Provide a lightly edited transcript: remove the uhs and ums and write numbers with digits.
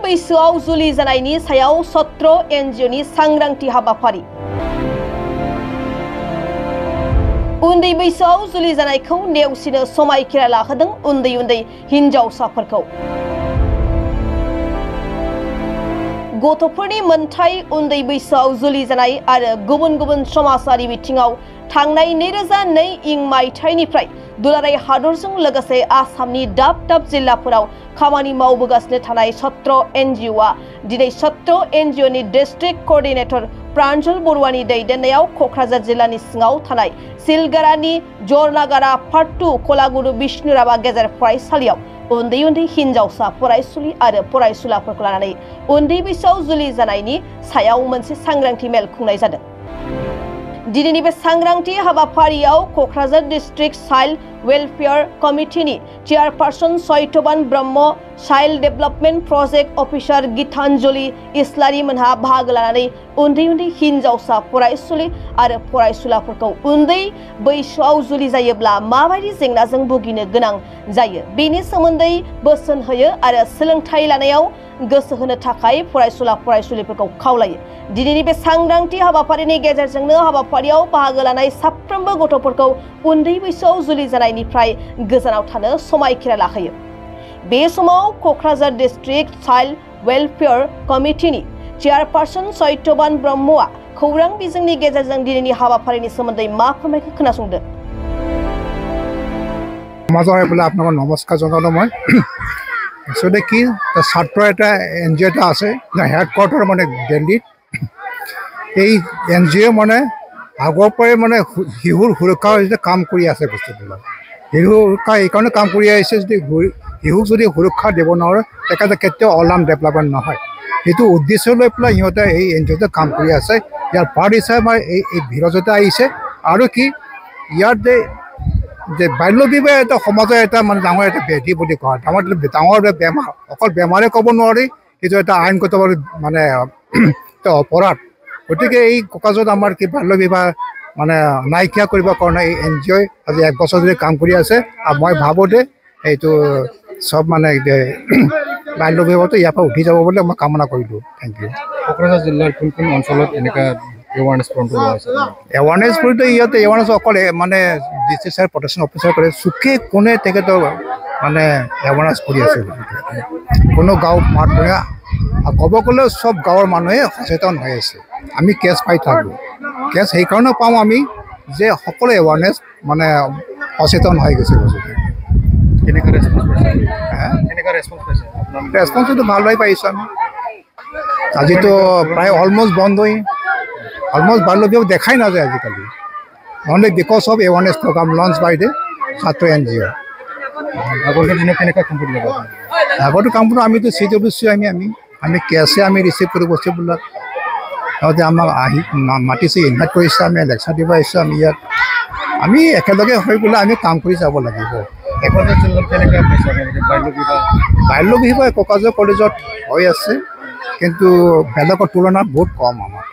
बैसोआव जुलि जानायनि सायाव सत्र एनजिअनि सांग्रांथि हाबाफारि उन्दै बैसोआव जुलि जानायखौ नेवसिनो समायखिरा लाहोदों उन्दै उन्दै हिनजावसाफोरखौ गथ'फोरनि मोनथाय उन्दै बैसोआव जुलि जानाय आरो गुबुन गुबुन समाजारि बिथिङाव थांनाय 2002 इं मायथाइनिफ्राय दुलाराय हादरजों लोगोसे आसामनि दाब दाब जिल्लाफोराव खामानि मावबोगासिनो थानाय सत्र एनजिअआ दिनै सत्र एनजिअनि डिस्ट्रिक्ट कोअर्डिनेटर प्रान्जल बरुवानि दैदेननायाव क'क्राझार जिल्लानि सिङाव थानाय सिलगारानि जरनागारा फाट्टु कलागुरु विष्णुराभा गेजेर फरायसालियाव उन्दै उन्दै हिनजावसा फरायसुलि आरो फरायसुलाफोरखौ लानानै उन्दै बैसोआव जुलि जानायनि सायाव मोनसे सांग्रांथि मेल खुंनाय जादों। दिनैनि बे सांग्रांथि हाबाफारियाव क'क्राझार डिस्ट्रिक्ट चाइल्ड वेलफेयर कमिटिनि चेयारपार्सन सैत्यबान ब्रह्म चाइल्ड डेभलपमेन्ट प्रोजेक्ट अफिसार गीतांजलि इस्लारि मोनहा बाहागो लानानै उन्दै उन्दै हिनजावसा फरायसुलि आरो फरायसुलाफोरखौ उन्दै बैसोआव जुलि जायोब्ला माबायदि जेंनाजों भुगिनो गोनां जायो बेनि सोमोन्दै बोसोन होयो आरो सोलोंथाइ लानायाव गोसो होनो थाखाय फरायसुला फरायसुलिफोरखौ खावलायो। दिनैनि बे सांग्रांथि हाबाफारिनि गेजेरजोंनो हाबाफारियाव बाहागो लानाय साफ्रोमबो गथ'फोरखौ उन्दै बैसोआव जुलि जानायनिफ्राय गोजानाव थानो समायखिरा लाहोयो। बे समाव क'क्राझार डिस्ट्रिक्ट चाइल्ड वेलफेयर कमिटिनि चेयारपार्सन सैत्यबान ब्रह्मआ खौरां बिजोंनि गेजेरजों दिनैनि हाबाफारिनि सोमोन्दै मा फोरमायखो खोनासंदो। আপোনাক নমস্কাৰ জনালো মই আসলে কি ছাত্ৰ এটা এনজিও এটা আছে হেডকোয়াৰ্টাৰ মানে দিল্লীত এই এনজিও মানে আগৰ পৰাই মানে শিশুৰ সুৰক্ষাৰ কাম কৰি আছে বস্তুবিলাক শিশু সুৰক্ষা এইকাৰণে কাম কৰি আহিছে যদি শিশুক যদি সুৰক্ষা দিব নোৱাৰে তেখেতে কেতিয়াও অলাম ডেভেলপমেণ্ট নহয় সেইটো উদ্দেশ্য লৈ পেলাই সিহঁতে এই এনজিঅ'তে কাম কৰি আছে ইয়াৰ পাৰ্ট হিচাপে এই ভিৰজতে আহিছে আৰু কি ইয়াত যে বাল্য বিবাহ এটা সমাজৰ এটা মানে ডাঙৰ এটা ব্যাধি বুলি কোৱা ডাঙৰ বেমাৰ অকল বেমাৰে ক'ব নোৱাৰি সেইটো এটা আইনগতভাৱে মানে এটা অপৰাধ গতিকে এই ককাজত আমাৰ কি বাল্য বিবাহ মানে নাইকিয়া কৰিবৰ কাৰণে এই এনজিঅ'ই আজি 1 বছৰ ধৰি কাম কৰি আছে আৰু মই ভাবোঁ যে এইটো সব মানে বাল্য বিবাহটো ইয়াৰ পৰা উঠি যাব বুলি মই কামনা কৰিলোঁ। Thank U. কোকৰাঝাৰ জিলাৰ কোন কোন অঞ্চলত এনেকুৱা এৱাৰনেছ প্ৰগ্ৰাম আছে? এৱাৰনেছ কৰিলে ইয়াতে এৱাৰনেছ অকল মানে ডিস্ট্ৰিক্ট চাইল্ড প্ৰটেকশ্যন অফিচাৰ কৰে চুকে কোনে তেখেতৰ মানে এৱাৰনেছ কৰি আছে কোনো গাঁও মাত বঢ়া ক'ব গ'লে চব গাঁৱৰ মানুহে সচেতন হৈ আছে আমি কেছ পাই থাকোঁ কেছ সেইকাৰণে পাওঁ আমি যে সকলো এৱাৰনেছ মানে সচেতন হৈ গৈছে বস্তুটো। কেনেকুৱা ৰেছপন্স পাইছে? কেনেকুৱা ৰেছপন্স পাইছে? ৰেছপন্সটো ভালদৰে পাইছোঁ আমি আজিতো প্ৰায় অলমষ্ট বন্ধই অলমষ্ট বাল্য বিবাহ দেখাই নাযায় আজিকালি only because of awareness program launch by the ছাত্ৰ এনজিঅ'। আগৰ দিনত কেনেকুৱা কাম কৰিব লাগে? আগতো কামবোৰ আমিতো CWC আমি কেছে আমি ৰিচিভ কৰোঁ বস্তুবিলাক সিহঁতে আমাক আহি মাতিছে ইনভাইট কৰিছে আমি লেকচাৰ দিব আহিছোঁ আমি ইয়াত আমি একেলগে হৈ পেলাই আমি কাম কৰি যাব লাগিব। ক'ক্ৰাঝাৰ জিলাত কেনেকুৱা পাইছে বাল্য বিবাহ? বাল্য বিবাহ ককাজৰ কলেজত হৈ আছে কিন্তু বেলেগৰ তুলনাত বহুত কম আমাৰ।